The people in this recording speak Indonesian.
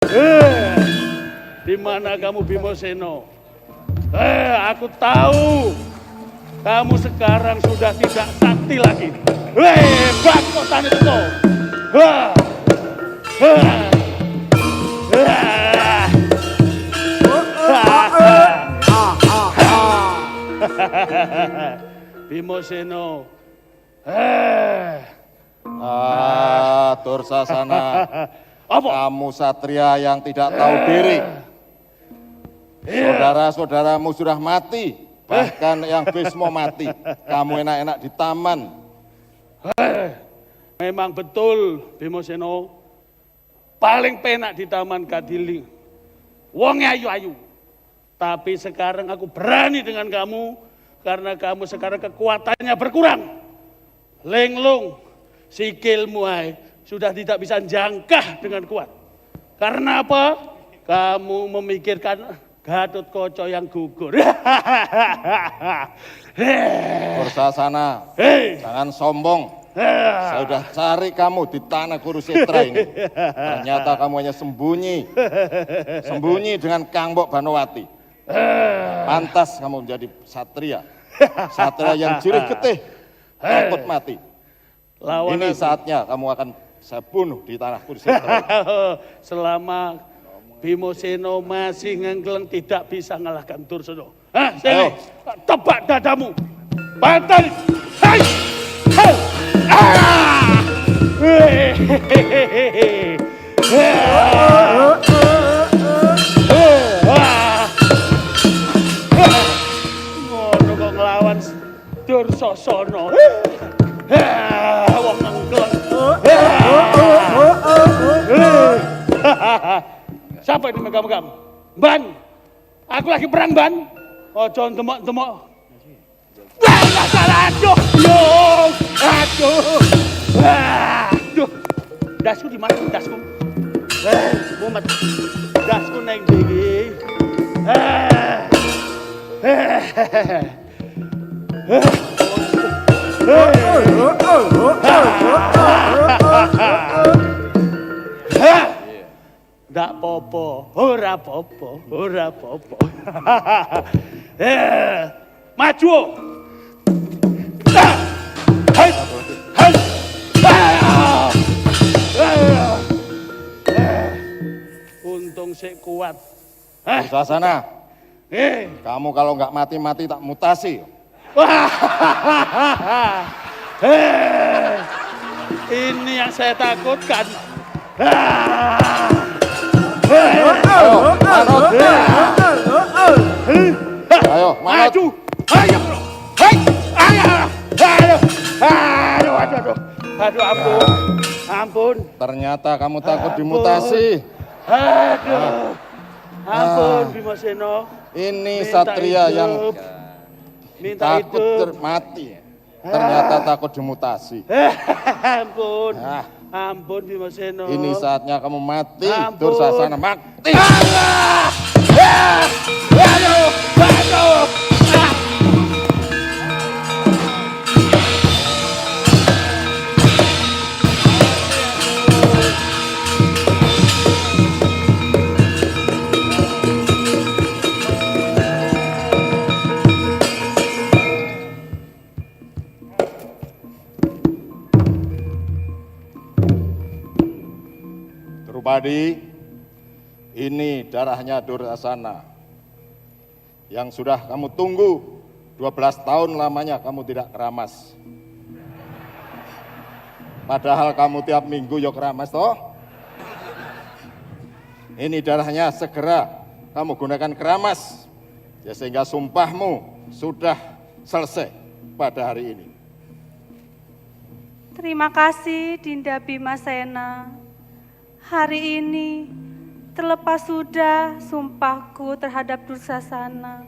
Di mana kamu Bimoseno? Aku tahu kamu sekarang sudah tidak sakti lagi. Bangkotan itu. Bimoseno. Dursasana. Apa? Kamu satria yang tidak tahu diri. Saudara-saudaramu sudah mati. Bahkan yang Bismo mati. Kamu enak-enak di taman. Memang betul Bimoseno. Paling penak di Taman Kadiling. Wongnya ayu-ayu. Tapi sekarang aku berani dengan kamu. Karena kamu sekarang kekuatannya berkurang. Lenglung, sikilmu sudah tidak bisa jangkah dengan kuat. Karena apa? Kamu memikirkan Gatot Kaca yang gugur. Dursasana, jangan sombong. Saya sudah cari kamu di tanah Kurusetra ini. Ternyata kamu hanya sembunyi dengan Kangbok Banowati. Pantas kamu menjadi satria. Satria yang jirih getih, takut mati. Ini saatnya kamu akan saya bunuh di tanah Kurusetra. Selama Bimoseno masih ngengleng tidak bisa ngalahkan Dursena. Ayo. Tebak dadamu. Bantai. Hai. Ngono kok ngelawan Dursasana. Wong nengkleng. Siapa ini megam-megam? Ban. Aku lagi perang, Ban. Ojo demok-demok. Enggak salah, aduh. Aduh. Dasku di mana dasku? Mumet. Dasku neng digi. Ndak popo, ora popo. Maju. Hai. Untung sik kuat. Dursasana, kamu kalau nggak mati-mati tak mutasi. Ini yang saya takutkan. Ayo, maju. Ayo, bro. Aduh, ampun. Ternyata kamu takut dimutasi. Ampun Bimoseno. Ini satria yang minta takut mati. Ternyata takut dimutasi. Ampun Bimoseno. Ini saatnya kamu mati. Dursasana mati. Drupadi, ini darahnya Dursasana yang sudah kamu tunggu 12 tahun lamanya kamu tidak keramas. Padahal kamu tiap minggu yuk keramas toh. Ini darahnya segera kamu gunakan keramas ya sehingga sumpahmu sudah selesai pada hari ini. Terima kasih Dinda Bimasena. Hari ini terlepas sudah sumpahku terhadap Dursasana.